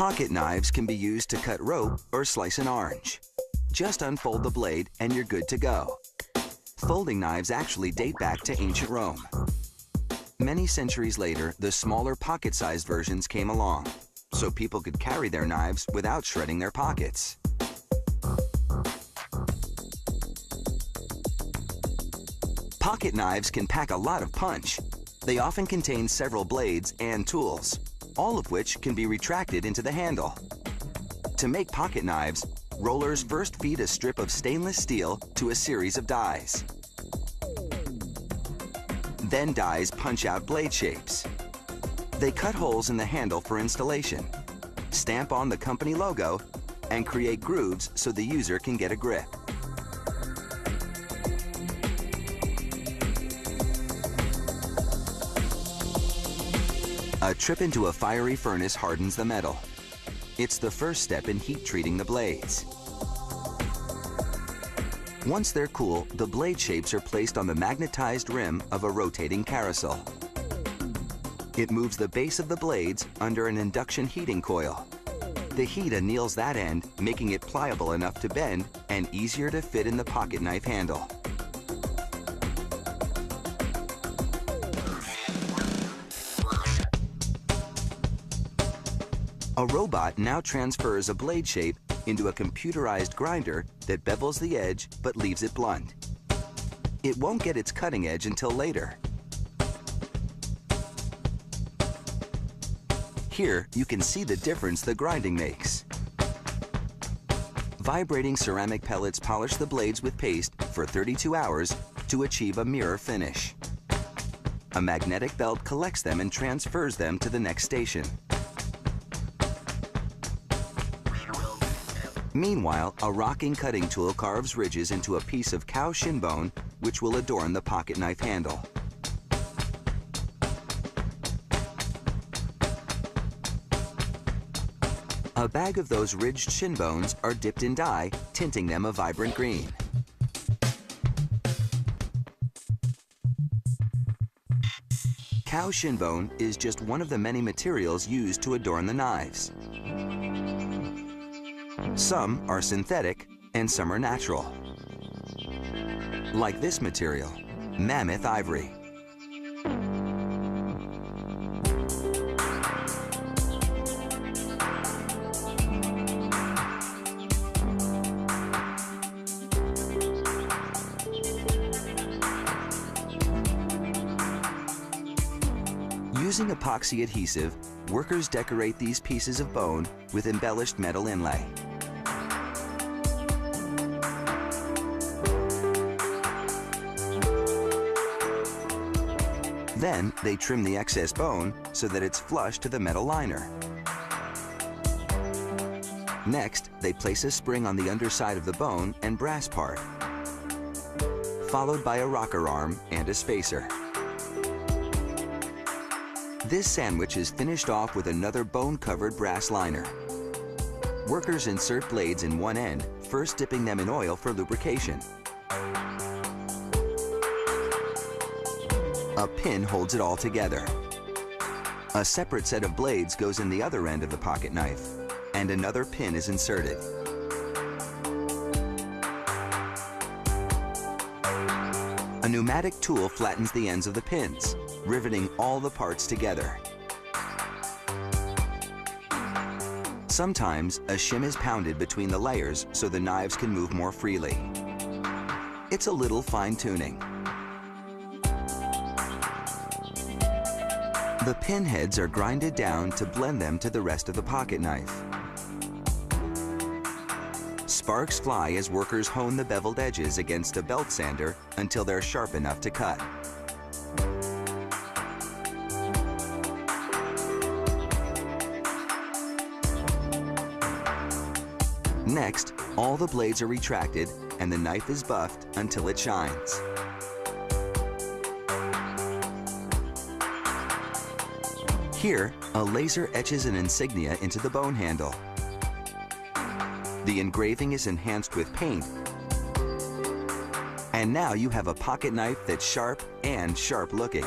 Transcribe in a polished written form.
Pocket knives can be used to cut rope or slice an orange. Just unfold the blade and you're good to go. Folding knives actually date back to ancient Rome. Many centuries later, the smaller pocket-sized versions came along, so people could carry their knives without shredding their pockets. Pocket knives can pack a lot of punch. They often contain several blades and tools, all of which can be retracted into the handle. To make pocket knives, rollers first feed a strip of stainless steel to a series of dies. Then dies punch out blade shapes. They cut holes in the handle for installation, stamp on the company logo, and create grooves so the user can get a grip. A trip into a fiery furnace hardens the metal. It's the first step in heat treating the blades. Once they're cool, the blade shapes are placed on the magnetized rim of a rotating carousel. It moves the base of the blades under an induction heating coil. The heat anneals that end, making it pliable enough to bend and easier to fit in the pocket knife handle. A robot now transfers a blade shape into a computerized grinder that bevels the edge but leaves it blunt. It won't get its cutting edge until later. Here, you can see the difference the grinding makes. Vibrating ceramic pellets polish the blades with paste for 32 hours to achieve a mirror finish. A magnetic belt collects them and transfers them to the next station. Meanwhile, a rocking cutting tool carves ridges into a piece of cow shin bone, which will adorn the pocket knife handle. A bag of those ridged shin bones are dipped in dye, tinting them a vibrant green. Cow shin bone is just one of the many materials used to adorn the knives. Some are synthetic and some are natural. Like this material, mammoth ivory. Using epoxy adhesive, workers decorate these pieces of bone with embellished metal inlay. Then, they trim the excess bone so that it's flush to the metal liner. Next, they place a spring on the underside of the bone and brass part, followed by a rocker arm and a spacer. This sandwich is finished off with another bone-covered brass liner. Workers insert blades in one end, first dipping them in oil for lubrication. A pin holds it all together. A separate set of blades goes in the other end of the pocket knife, and another pin is inserted. A pneumatic tool flattens the ends of the pins, riveting all the parts together. Sometimes, a shim is pounded between the layers so the knives can move more freely. It's a little fine-tuning. The pin heads are grinded down to blend them to the rest of the pocket knife. Sparks fly as workers hone the beveled edges against a belt sander until they're sharp enough to cut. Next, all the blades are retracted and the knife is buffed until it shines. Here, a laser etches an insignia into the bone handle. The engraving is enhanced with paint, and now you have a pocket knife that's sharp and sharp looking.